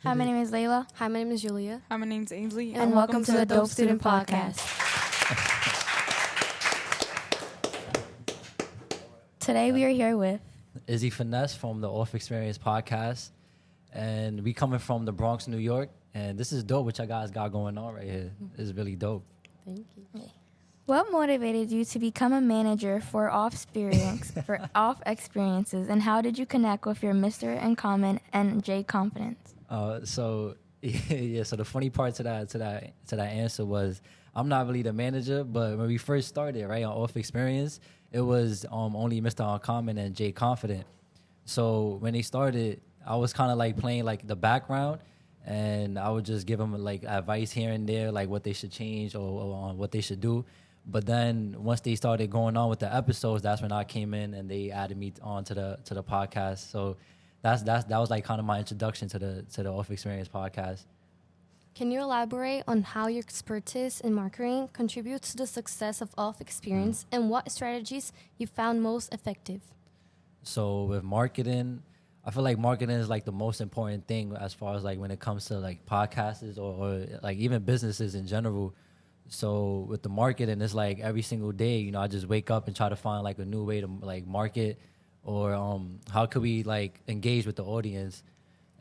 Hi, my name is Layla. Hi, my name is Julia. Hi, my name's Izzy. And welcome to the Dope Student Podcast. Today we are here with Izzy Finesse from the Off Xperience podcast. And we coming from the Bronx, New York. And this is dope what y'all guys got going on right here. It's really dope. Thank you. what motivated you to become a manager for Off Experiences, and how did you connect with your Mr. in Common and JConfident? So the funny part to that answer was I'm not really the manager, but when we first started, right, on Off Experience, it was only Mr. Uncommon and JConfident. So when they started, I was kind of like playing like the background, and I would just give them like advice here and there, like what they should change or what they should do. But then once they started going on with the episodes, that's when I came in and they added me on to the podcast. So that was like kind of my introduction to the Off Experience podcast. Can you elaborate on how your expertise in marketing contributes to the success of Off Xperience and what strategies you found most effective? So with marketing, I feel like marketing is like the most important thing as far as like when it comes to like podcasts or like even businesses in general. So with the marketing, it's like every single day, I just wake up and try to find like a new way to like market or how could we like engage with the audience.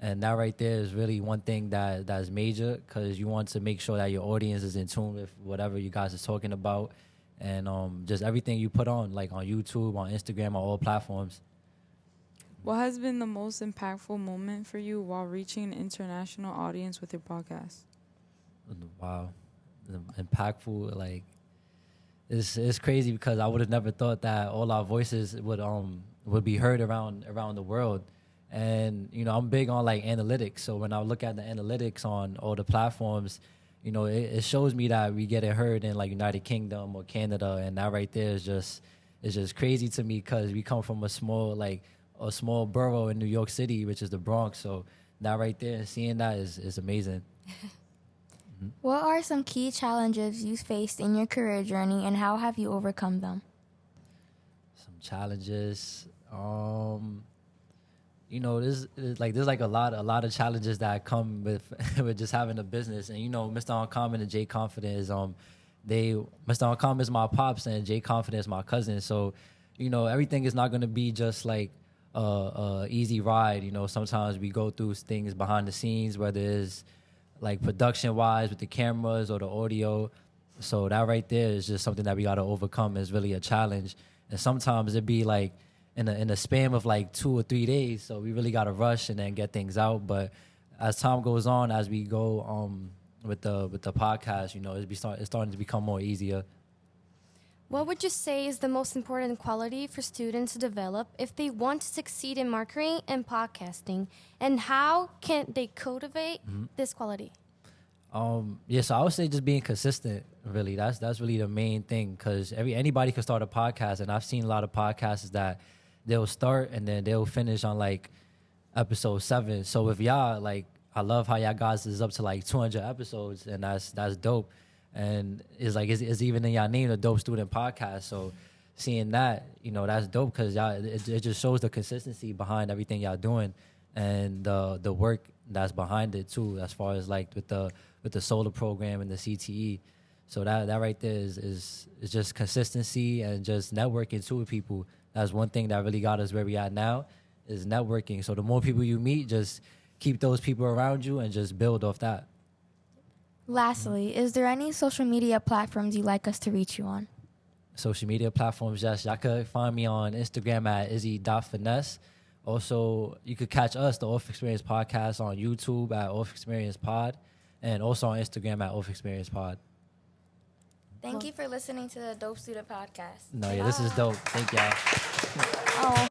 And that right there is really one thing that's major, because you want to make sure that your audience is in tune with whatever you guys are talking about, and just everything you put on, like on YouTube, on Instagram, on all platforms. What has been the most impactful moment for you while reaching an international audience with your podcast? Wow. Impactful, like it's crazy, because I would have never thought that all our voices would be heard around the world. And I'm big on like analytics, so when I look at the analytics on all the platforms, it shows me that we get it heard in like United Kingdom or Canada, and that right there is just crazy to me, because we come from a small borough in New York City, which is the Bronx. So that right there, seeing that is amazing. What are some key challenges you faced in your career journey, and how have you overcome them? Some challenges, there's like a lot of challenges that come with with just having a business. And Mr. Uncommon and JConfident is Mr. Uncommon is my pops and JConfident is my cousin. So everything is not going to be just like a easy ride. Sometimes we go through things behind the scenes, whether it's like production wise with the cameras or the audio. So that right there is just something that we got to overcome. Is really a challenge. And sometimes it'd be like in a span of like 2 or 3 days. So we really got to rush and then get things out. But as time goes on, as we go with the podcast, it's starting to become more easier. What would you say is the most important quality for students to develop if they want to succeed in marketing and podcasting? And how can they cultivate this quality? So I would say just being consistent, really. That's really the main thing, because anybody can start a podcast, and I've seen a lot of podcasts that they'll start and then they'll finish on like episode 7. So with y'all, like, I love how y'all guys is up to like 200 episodes, and that's dope. And it's like it's even in y'all name, the Dope Student Podcast. So seeing that, that's dope, because y'all it just shows the consistency behind everything y'all doing, and the work that's behind it too, as far as like with the solar program and the CTE. So that right there is just consistency and just networking too with people. That's one thing that really got us where we at now, is networking. So the more people you meet, just keep those people around you and just build off that. Lastly, is there any social media platforms you'd like us to reach you on? Social media platforms, yes. Y'all could find me on Instagram at Izzy.finesse. Also, you could catch us, the Off Experience Podcast, on YouTube at Off Experience Pod, and also on Instagram at Off Experience Pod. Thank you for listening to the Dope Student Podcast. No, yeah, this is dope. Thank y'all. Oh.